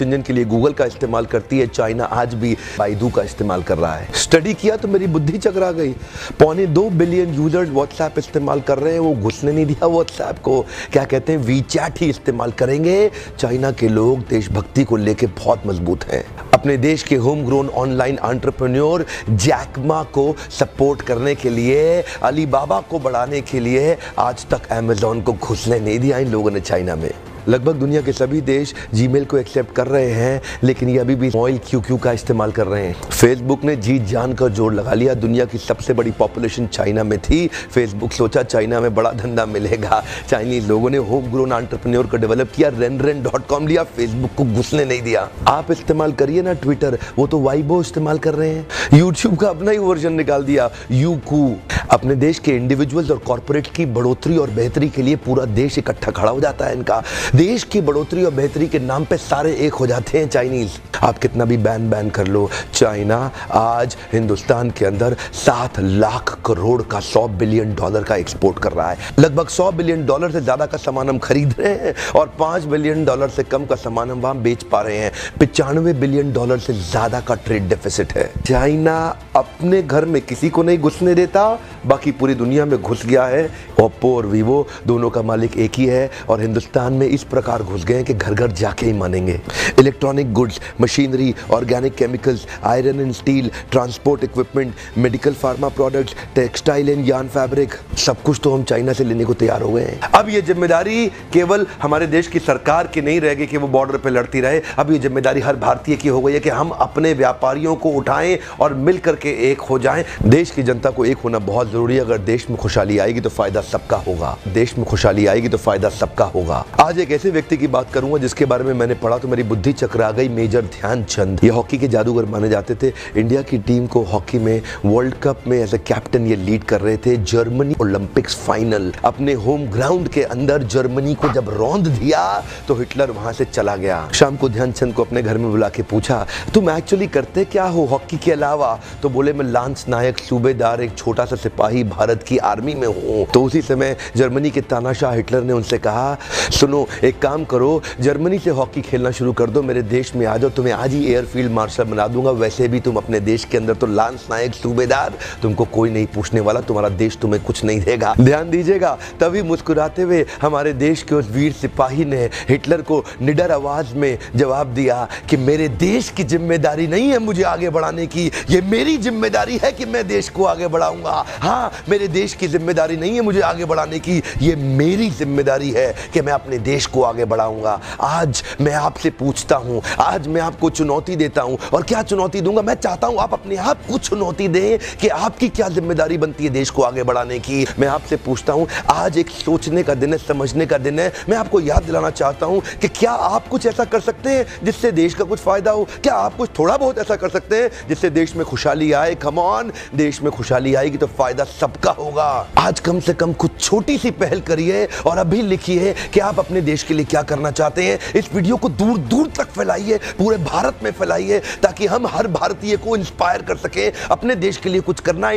Engine के लिए Google का इस्तेमाल करती है, चाइना आज भी बाइडू का इस्तेमाल कर रहा है। स्टडी किया तो मेरी बुद्धि चकरा गई। 2.25 बिलियन यूजर्स व्हाट्सएप इस्तेमाल कर रहे हैं, वो घुसने नहीं दिया व्हाट्सएप को। क्या कहते हैं, वीचैट ही इस्तेमाल करेंगे। चाइना के लोग देशभक्ति को लेके बहुत मजबूत हैं। अपने देश के home grown online entrepreneur Jack Ma को सपोर्ट करने के लिए, अलीबाबा को बढ़ाने के लिए आज तक अमेजॉन को घुसने नहीं दिया इन लोगों ने चाइना में। लगभग दुनिया के सभी देश जीमेल को एक्सेप्ट कर रहे हैं, लेकिन ये अभी भी ऑयल क्यू का इस्तेमाल कर रहे हैं। फेसबुक ने जीत जान कर जोर लगा लिया। दुनिया की सबसे बड़ी पॉपुलेशन चाइना में थी। फेसबुक सोचा चाइना में बड़ा धंधा मिलेगा। चाइनीज लोगों ने होम ग्रोन एंटरप्रेन्योर को डेवलप किया, renren.com लिया, फेसबुक को घुसने नहीं दिया। आप इस्तेमाल करिए ना ट्विटर, वो तो वाइबो इस्तेमाल कर रहे हैं। यूट्यूब का अपना ही वर्जन निकाल दिया, यूकू। अपने देश के इंडिविजुअल्स और कॉर्पोरेट की बढ़ोतरी और बेहतरी के लिए पूरा देश इकट्ठा खड़ा हो जाता है इनका। देश की बढ़ोतरी और बेहतरी के नाम पे सारे एक हो जाते हैं चाइनीज। आप कितना भी बैन कर लो, चाइना आज हिंदुस्तान के अंदर 7 लाख करोड़ का $100 बिलियन का एक्सपोर्ट कर रहा है। लगभग $100 बिलियन से ज्यादा का सामान हम खरीद रहे हैं और $5 बिलियन से कम का सामान हम वहां बेच पा रहे हैं। $95 बिलियन से ज्यादा का ट्रेड डेफिसिट है। चाइना अपने घर में किसी को नहीं घुसने देता, बाकी पूरी दुनिया में घुस गया है। ओप्पो और वीवो दोनों का मालिक एक ही है और हिंदुस्तान में इस प्रकार घुस गए हैं कि घर घर जाके ही मानेंगे। Electronic goods, machinery, organic chemicals, iron and steel, transport equipment, medical pharma products, textile and yarn fabric, सब कुछ तो हम चाइना से लेने को तैयार हो गए हैं। अब ये जिम्मेदारी केवल हमारे देश की सरकार की नहीं रहेगी कि वो बॉर्डर पे लड़ती रहे। अब ये जिम्मेदारी हर भारतीय की हो गई है कि हम अपने व्यापारियों को उठाएं और मिल करके एक हो जाएं। देश की जनता को एक होना बहुत जरूरी है। अगर देश में खुशहाली आएगी तो फायदा सबका होगा। देश में खुशहाली आएगी तो फायदा सबका होगा। आज एक ऐसे व्यक्ति की बात करूंगा जिसके बारे में मैंने पढ़ा तो मेरी बुद्धि चकरा गई। मेजर ध्यानचंद, ये हॉकी के जादूगर माने जाते थे। इंडिया की टीम को हॉकी में वर्ल्ड कप में एज ए कैप्टन ये लीड कर रहे थे। जर्मनी ओलंपिक्स फाइनल अपने होम ग्राउंड के अंदर जर्मनी को जब रौंद दिया तो हिटलर वहां से चला गया। शाम को ध्यानचंद को अपने घर में बुला के पूछा, तुम एक्चुअली करते क्या हो हॉकी के अलावा? तो बोले, मैं लांस नायक सूबेदार, एक छोटा सा सिपाही भारत की आर्मी में हूँ। तो उसी समय जर्मनी के तानाशाह हिटलर ने उनसे कहा, सुनो एक काम करो, जर्मनी से हॉकी खेलना शुरू कर दो, मेरे देश में आ जाओ, तुम्हें आज ही एयरफील्ड मार्शल बना दूंगा। वैसे भी तुम अपने देश के अंदर तो लांस नायक सूबेदार, तुमको कोई नहीं पूछने वाला, तुम्हारा देश तुम्हें कुछ नहीं देगा। ध्यान दीजिएगा। तभी मुस्कुराते हुए हमारे देश के उस वीर सिपाही ने हिटलर को निडर आवाज में जवाब दिया कि मेरे देश की जिम्मेदारी नहीं है मुझे आगे बढ़ाने की, ये मेरी जिम्मेदारी है कि मैं देश को आगे बढ़ाऊंगा। हाँ, मेरे देश की जिम्मेदारी नहीं है मुझे आगे बढ़ाने की, ये मेरी जिम्मेदारी है कि मैं अपने देश को आगे बढ़ाऊंगा। आज मैं आपसे पूछता हूं, आज मैं आपको चुनौती देता हूं। और क्या चुनौती दूंगा? मैं चाहता हूं आप अपने आप को चुनौती दें कि आपकी क्या जिम्मेदारी बनती है देश को आगे बढ़ाने की। मैं आपसे पूछता हूं, आज एक सोचने का दिन है, समझने का दिन है। मैं आपको याद दिलाना चाहता हूं कि क्या आप कुछ ऐसा कर सकते हैं जिससे देश का कुछ फायदा हो? क्या आप कुछ थोड़ा बहुत ऐसा कर सकते हैं जिससे देश में खुशहाली आए? कम ऑन, देश में खुशहाली आएगी तो फायदा सबका होगा। आज कम से कम कुछ छोटी सी पहल करिए और अभी लिखिए कि आप अपने देश के लिए क्या करना चाहते हैं। इस वीडियो को दूर दूर तक फैलाइए, पूरे भारत में फैलाइए, ताकि हम हर भारतीय को इंस्पायर कर सके अपने देश के लिए कुछ करना।